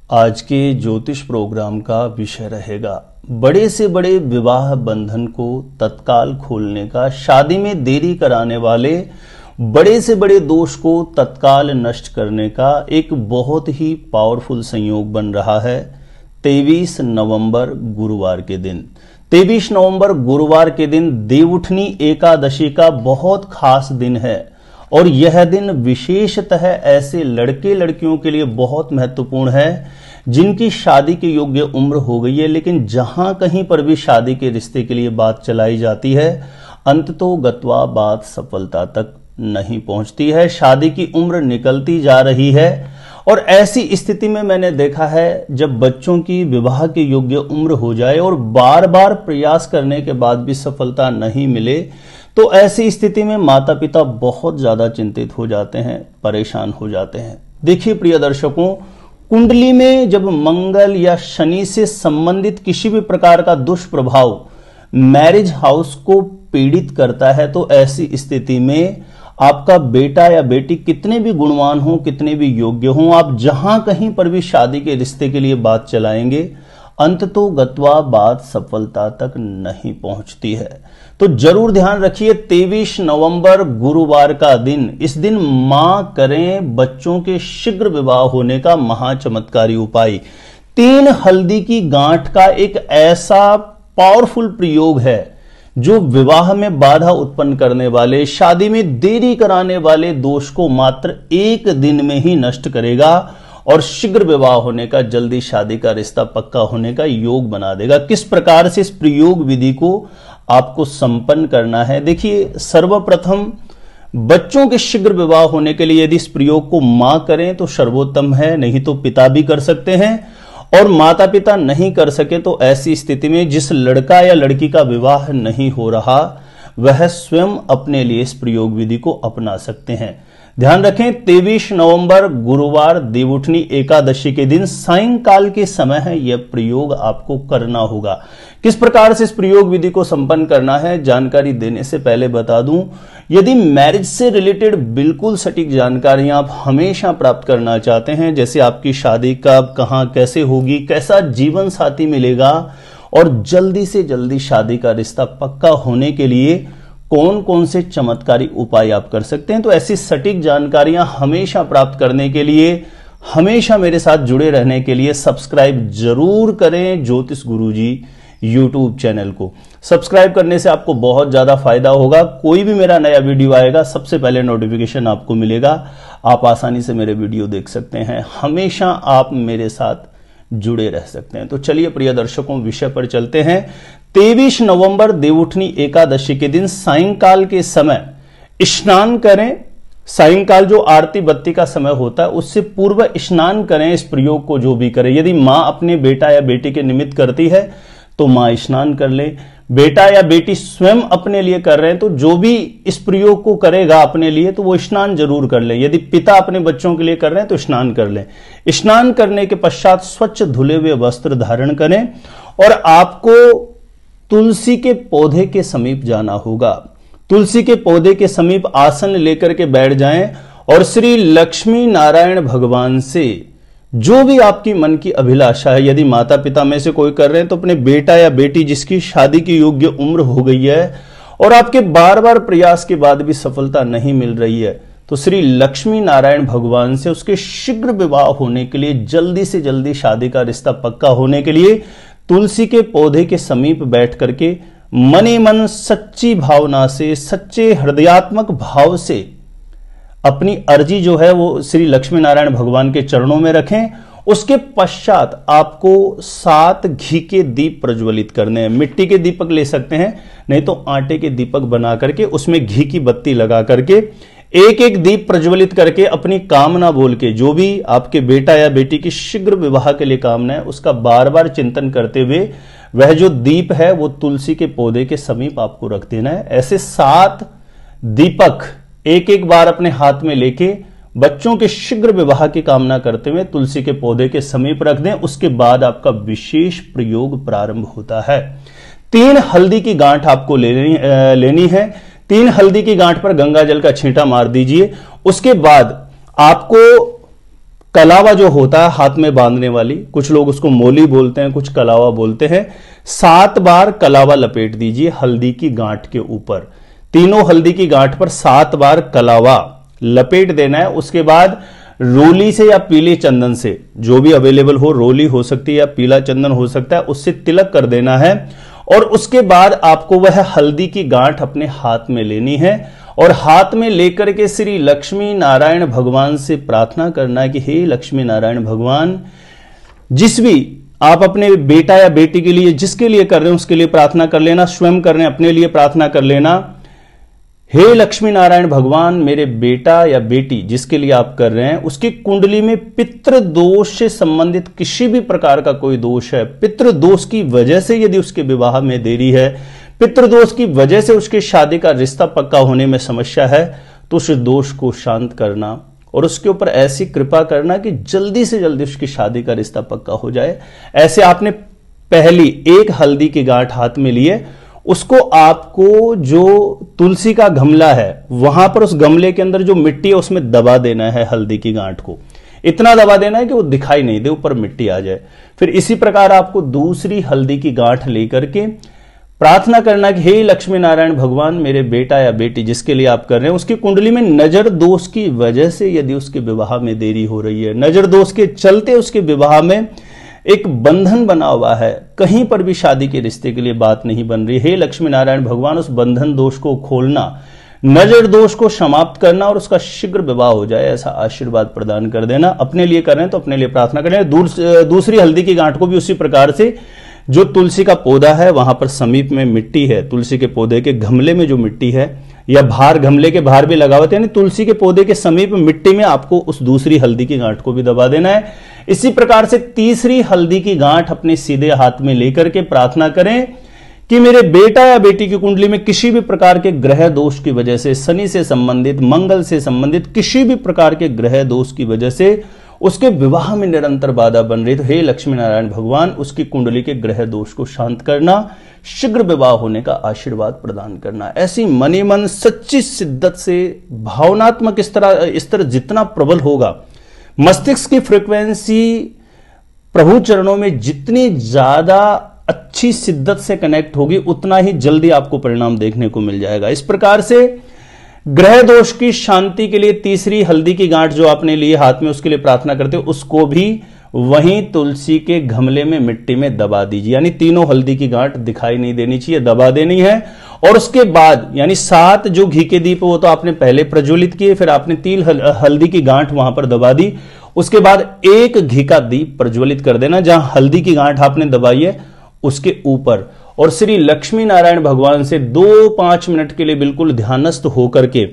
आज के ज्योतिष प्रोग्राम का विषय रहेगा बड़े से बड़े विवाह बंधन को तत्काल खोलने का, शादी में देरी कराने वाले बड़े से बड़े दोष को तत्काल नष्ट करने का एक बहुत ही पावरफुल संयोग बन रहा है 23 नवंबर गुरुवार के दिन। 23 नवंबर गुरुवार के दिन देवउठनी एकादशी का बहुत खास दिन है और यह दिन विशेषतः ऐसे लड़के लड़कियों के लिए बहुत महत्वपूर्ण है जिनकी शादी के योग्य उम्र हो गई है, लेकिन जहां कहीं पर भी शादी के रिश्ते के लिए बात चलाई जाती है अंततो गत्वा बात सफलता तक नहीं पहुंचती है। शादी की उम्र निकलती जा रही है और ऐसी स्थिति में मैंने देखा है जब बच्चों की विवाह के योग्य उम्र हो जाए और बार बार प्रयास करने के बाद भी सफलता नहीं मिले तो ऐसी स्थिति में माता पिता बहुत ज्यादा चिंतित हो जाते हैं, परेशान हो जाते हैं। देखिए प्रिय दर्शकों, कुंडली में जब मंगल या शनि से संबंधित किसी भी प्रकार का दुष्प्रभाव मैरिज हाउस को पीड़ित करता है तो ऐसी स्थिति में आपका बेटा या बेटी कितने भी गुणवान हो, कितने भी योग्य हो, आप जहां कहीं पर भी शादी के रिश्ते के लिए बात चलाएंगे अंततो गत्वा बात सफलता तक नहीं पहुंचती है। तो जरूर ध्यान रखिए 23 नवंबर गुरुवार का दिन, इस दिन मां करें बच्चों के शीघ्र विवाह होने का महाचमत्कारी उपाय। 3 हल्दी की गांठ का एक ऐसा पावरफुल प्रयोग है जो विवाह में बाधा उत्पन्न करने वाले, शादी में देरी कराने वाले दोष को मात्र 1 दिन में ही नष्ट करेगा और शीघ्र विवाह होने का, जल्दी शादी का रिश्ता पक्का होने का योग बना देगा। किस प्रकार से इस प्रयोग विधि को आपको संपन्न करना है, देखिए सर्वप्रथम बच्चों के शीघ्र विवाह होने के लिए यदि इस प्रयोग को मां करें तो सर्वोत्तम है, नहीं तो पिता भी कर सकते हैं और माता पिता नहीं कर सके तो ऐसी स्थिति में जिस लड़का या लड़की का विवाह नहीं हो रहा वह स्वयं अपने लिए इस प्रयोग विधि को अपना सकते हैं। ध्यान रखें 23 नवंबर गुरुवार देवउठनी एकादशी के दिन सायंकाल के समय है यह प्रयोग आपको करना होगा। किस प्रकार से इस प्रयोग विधि को संपन्न करना है जानकारी देने से पहले बता दूं, यदि मैरिज से रिलेटेड बिल्कुल सटीक जानकारियां आप हमेशा प्राप्त करना चाहते हैं, जैसे आपकी शादी कब, कहां, कैसे होगी, कैसा जीवन साथी मिलेगा और जल्दी से जल्दी शादी का रिश्ता पक्का होने के लिए कौन कौन से चमत्कारी उपाय आप कर सकते हैं, तो ऐसी सटीक जानकारियां हमेशा प्राप्त करने के लिए, हमेशा मेरे साथ जुड़े रहने के लिए सब्सक्राइब जरूर करें ज्योतिष गुरुजी यूट्यूब चैनल को। सब्सक्राइब करने से आपको बहुत ज्यादा फायदा होगा। कोई भी मेरा नया वीडियो आएगा सबसे पहले नोटिफिकेशन आपको मिलेगा, आप आसानी से मेरे वीडियो देख सकते हैं, हमेशा आप मेरे साथ जुड़े रह सकते हैं। तो चलिए प्रिय दर्शकों विषय पर चलते हैं। 23 नवंबर देवउठनी एकादशी के दिन सायंकाल के समय स्नान करें। सायंकाल जो आरती बत्ती का समय होता है उससे पूर्व स्नान करें। इस प्रयोग को जो भी करें, यदि मां अपने बेटा या बेटी के निमित्त करती है तो मां स्नान कर ले, बेटा या बेटी स्वयं अपने लिए कर रहे हैं तो जो भी इस प्रयोग को करेगा अपने लिए तो वो स्नान जरूर कर ले। यदि पिता अपने बच्चों के लिए कर रहे हैं तो स्नान कर ले। स्नान करने के पश्चात स्वच्छ धुले हुए वस्त्र धारण करें और आपको तुलसी के पौधे के समीप जाना होगा। तुलसी के पौधे के समीप आसन लेकर के बैठ जाएं और श्री लक्ष्मी नारायण भगवान से जो भी आपकी मन की अभिलाषा है, यदि माता पिता में से कोई कर रहे हैं तो अपने बेटा या बेटी जिसकी शादी की योग्य उम्र हो गई है और आपके बार बार प्रयास के बाद भी सफलता नहीं मिल रही है तो श्री लक्ष्मी नारायण भगवान से उसके शीघ्र विवाह होने के लिए, जल्दी से जल्दी शादी का रिश्ता पक्का होने के लिए तुलसी के पौधे के समीप बैठ करके मने मन सच्ची भावना से, सच्चे हृदयात्मक भाव से अपनी अर्जी जो है वो श्री लक्ष्मी नारायण भगवान के चरणों में रखें। उसके पश्चात आपको 7 घी के दीप प्रज्वलित करने हैं। मिट्टी के दीपक ले सकते हैं, नहीं तो आटे के दीपक बना करके उसमें घी की बत्ती लगा करके एक एक दीप प्रज्वलित करके अपनी कामना बोल के, जो भी आपके बेटा या बेटी की शीघ्र विवाह के लिए कामना है उसका बार बार चिंतन करते हुए वह जो दीप है वो तुलसी के पौधे के समीप आपको रख देना है। ऐसे 7 दीपक एक एक बार अपने हाथ में लेके बच्चों के शीघ्र विवाह की कामना करते हुए तुलसी के पौधे के समीप रख दें। उसके बाद आपका विशेष प्रयोग प्रारंभ होता है। 3 हल्दी की गांठ आपको लेनी है। 3 हल्दी की गांठ पर गंगा जल का छींटा मार दीजिए। उसके बाद आपको कलावा जो होता है हाथ में बांधने वाली, कुछ लोग उसको मोली बोलते हैं, कुछ कलावा बोलते हैं, 7 बार कलावा लपेट दीजिए हल्दी की गांठ के ऊपर। तीनों हल्दी की गांठ पर 7 बार कलावा लपेट देना है। उसके बाद रोली से या पीले चंदन से, जो भी अवेलेबल हो, रोली हो सकती है या पीला चंदन हो सकता है, उससे तिलक कर देना है। और उसके बाद आपको वह हल्दी की गांठ अपने हाथ में लेनी है और हाथ में लेकर के श्री लक्ष्मी नारायण भगवान से प्रार्थना करना है कि हे लक्ष्मी नारायण भगवान, जिस भी आप अपने बेटा या बेटी के लिए, जिसके लिए कर रहे हैं उसके लिए प्रार्थना कर लेना, स्वयं कर रहे हैं अपने लिए प्रार्थना कर लेना। हे लक्ष्मी नारायण भगवान, मेरे बेटा या बेटी जिसके लिए आप कर रहे हैं उसकी कुंडली में पितृ दोष से संबंधित किसी भी प्रकार का कोई दोष है, पितृ दोष की वजह से यदि उसके विवाह में देरी है, पितृदोष की वजह से उसके शादी का रिश्ता पक्का होने में समस्या है, तो उस दोष को शांत करना और उसके ऊपर ऐसी कृपा करना कि जल्दी से जल्दी उसकी शादी का रिश्ता पक्का हो जाए। ऐसे आपने पहली एक हल्दी की गांठ हाथ में लिए, उसको आपको जो तुलसी का गमला है वहां पर उस गमले के अंदर जो मिट्टी है उसमें दबा देना है हल्दी की गांठ को। इतना दबा देना है कि वो दिखाई नहीं दे, ऊपर मिट्टी आ जाए। फिर इसी प्रकार आपको दूसरी हल्दी की गांठ लेकर के प्रार्थना करना कि हे लक्ष्मी नारायण भगवान, मेरे बेटा या बेटी जिसके लिए आप कर रहे हैं उसकी कुंडली में नजर दोष की वजह से यदि उसके विवाह में देरी हो रही है, नजर दोष के चलते उसके विवाह में एक बंधन बना हुआ है, कहीं पर भी शादी के रिश्ते के लिए बात नहीं बन रही, हे लक्ष्मी नारायण भगवान उस बंधन दोष को खोलना, नजर दोष को समाप्त करना और उसका शीघ्र विवाह हो जाए, ऐसा आशीर्वाद प्रदान कर देना। अपने लिए कर रहे हैं तो अपने लिए प्रार्थना करें। दूसरी हल्दी की गांठ को भी उसी प्रकार से, जो तुलसी का पौधा है वहां पर समीप में मिट्टी है, तुलसी के पौधे के गमले में जो मिट्टी है या बाहर, गमले के बाहर भी लगा हुआ है, यानी तुलसी के पौधे के समीप मिट्टी में आपको उस दूसरी हल्दी की गांठ को भी दबा देना है। इसी प्रकार से तीसरी हल्दी की गांठ अपने सीधे हाथ में लेकर के प्रार्थना करें कि मेरे बेटा या बेटी की कुंडली में किसी भी प्रकार के ग्रह दोष की वजह से, शनि से संबंधित, मंगल से संबंधित किसी भी प्रकार के ग्रह दोष की वजह से उसके विवाह में निरंतर बाधा बन रही, तो हे लक्ष्मी नारायण भगवान उसकी कुंडली के ग्रह दोष को शांत करना, शीघ्र विवाह होने का आशीर्वाद प्रदान करना। ऐसी मनी मन सच्ची शिद्दत से भावनात्मक स्तर जितना प्रबल होगा, मस्तिष्क की फ्रीक्वेंसी प्रभु चरणों में जितनी ज्यादा अच्छी शिद्दत से कनेक्ट होगी, उतना ही जल्दी आपको परिणाम देखने को मिल जाएगा। इस प्रकार से ग्रह दोष की शांति के लिए तीसरी हल्दी की गांठ जो आपने लिए हाथ में, उसके लिए प्रार्थना करते हो, उसको भी वहीं तुलसी के गमले में मिट्टी में दबा दीजिए। यानी तीनों हल्दी की गांठ दिखाई नहीं देनी चाहिए, दबा देनी है। और उसके बाद यानी 7 जो घी के दीप वो तो आपने पहले प्रज्वलित किए, फिर आपने 3 हल्दी की गांठ वहां पर दबा दी। उसके बाद 1 घी का दीप प्रज्वलित कर देना जहां हल्दी की गांठ आपने दबाई है उसके ऊपर, और श्री लक्ष्मी नारायण भगवान से 2-5 मिनट के लिए बिल्कुल ध्यानस्थ होकर के,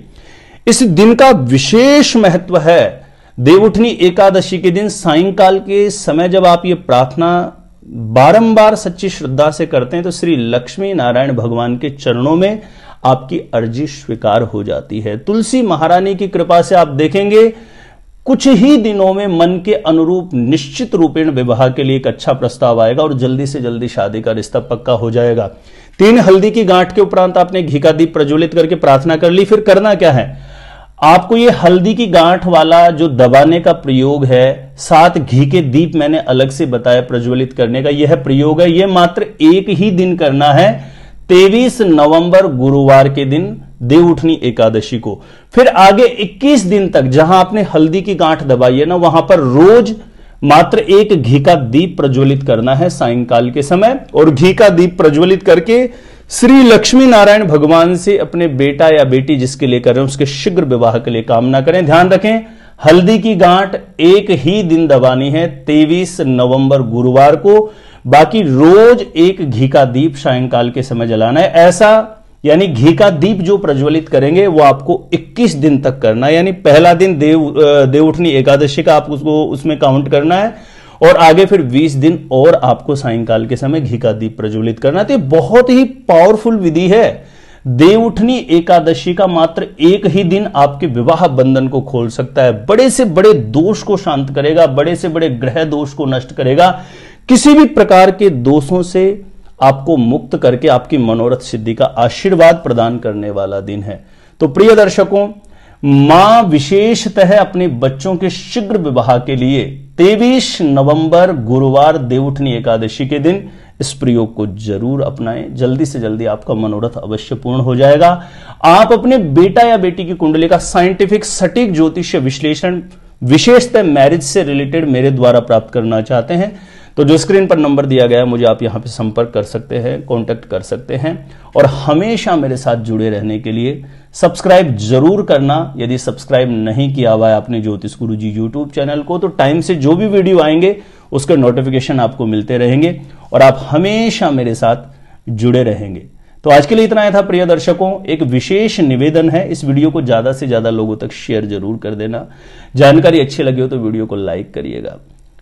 इस दिन का विशेष महत्व है। देवउठनी एकादशी के दिन सायंकाल के समय जब आप ये प्रार्थना बारंबार सच्ची श्रद्धा से करते हैं तो श्री लक्ष्मी नारायण भगवान के चरणों में आपकी अर्जी स्वीकार हो जाती है। तुलसी महारानी की कृपा से आप देखेंगे कुछ ही दिनों में मन के अनुरूप निश्चित रूपेण विवाह के लिए एक अच्छा प्रस्ताव आएगा और जल्दी से जल्दी शादी का रिश्ता पक्का हो जाएगा। 3 हल्दी की गांठ के उपरांत आपने घी का दीप प्रज्वलित करके प्रार्थना कर ली। फिर करना क्या है, आपको ये हल्दी की गांठ वाला जो दबाने का प्रयोग है, 7 घी के दीप मैंने अलग से बताया प्रज्वलित करने का, यह प्रयोग है, यह मात्र एक ही दिन करना है, 23 नवंबर गुरुवार के दिन देवउठनी एकादशी को। फिर आगे 21 दिन तक जहां आपने हल्दी की गांठ दबाई है ना, वहां पर रोज मात्र 1 घी का दीप प्रज्वलित करना है सायंकाल के समय, और घी का दीप प्रज्वलित करके श्री लक्ष्मी नारायण भगवान से अपने बेटा या बेटी जिसके लिए कर रहे हैं उसके शीघ्र विवाह के लिए कामना करें। ध्यान रखें, हल्दी की गांठ एक ही दिन दबानी है, 23 नवंबर गुरुवार को। बाकी रोज 1 घी का दीप सायंकाल के समय जलाना है। ऐसा यानी घी का दीप जो प्रज्वलित करेंगे वो आपको 21 दिन तक करना है। यानी पहला दिन देवउठनी एकादशी का आप उसको उसमें काउंट करना है, और आगे फिर 20 दिन और आपको सायंकाल के समय घी का दीप प्रज्वलित करना है। तो बहुत ही पावरफुल विधि है। देवउठनी एकादशी का मात्र एक ही दिन आपके विवाह बंधन को खोल सकता है, बड़े से बड़े दोष को शांत करेगा, बड़े से बड़े ग्रह दोष को नष्ट करेगा, किसी भी प्रकार के दोषों से आपको मुक्त करके आपकी मनोरथ सिद्धि का आशीर्वाद प्रदान करने वाला दिन है। तो प्रिय दर्शकों, मां विशेषतः अपने बच्चों के शीघ्र विवाह के लिए 23 नवंबर गुरुवार देवउठनी एकादशी के दिन इस प्रयोग को जरूर अपनाएं। जल्दी से जल्दी आपका मनोरथ अवश्य पूर्ण हो जाएगा। आप अपने बेटा या बेटी की कुंडली का साइंटिफिक सटीक ज्योतिषीय विश्लेषण विशेषतः मैरिज से रिलेटेड मेरे द्वारा प्राप्त करना चाहते हैं तो जो स्क्रीन पर नंबर दिया गया है मुझे आप यहां पे संपर्क कर सकते हैं, कांटेक्ट कर सकते हैं। और हमेशा मेरे साथ जुड़े रहने के लिए सब्सक्राइब जरूर करना। यदि सब्सक्राइब नहीं किया हुआ है आपने ज्योतिष गुरुजी यूट्यूब चैनल को तो टाइम से जो भी वीडियो आएंगे उसके नोटिफिकेशन आपको मिलते रहेंगे और आप हमेशा मेरे साथ जुड़े रहेंगे। तो आज के लिए इतना ही था प्रिय दर्शकों। एक विशेष निवेदन है, इस वीडियो को ज्यादा से ज्यादा लोगों तक शेयर जरूर कर देना। जानकारी अच्छी लगी हो तो वीडियो को लाइक करिएगा,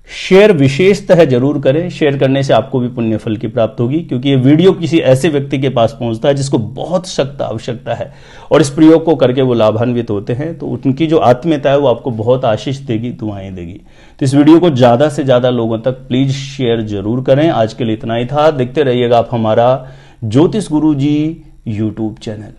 शेयर विशेषतः जरूर करें। शेयर करने से आपको भी पुण्य फल की प्राप्त होगी, क्योंकि ये वीडियो किसी ऐसे व्यक्ति के पास पहुंचता है जिसको बहुत सख्त आवश्यकता है और इस प्रयोग को करके वो लाभान्वित होते हैं। तो उनकी जो आत्मीयता है वो आपको बहुत आशीष देगी, दुआएं देगी। तो इस वीडियो को ज्यादा से ज्यादा लोगों तक प्लीज शेयर जरूर करें। आज के लिए इतना ही था। देखते रहिएगा आप हमारा ज्योतिष गुरुजी यूट्यूब चैनल।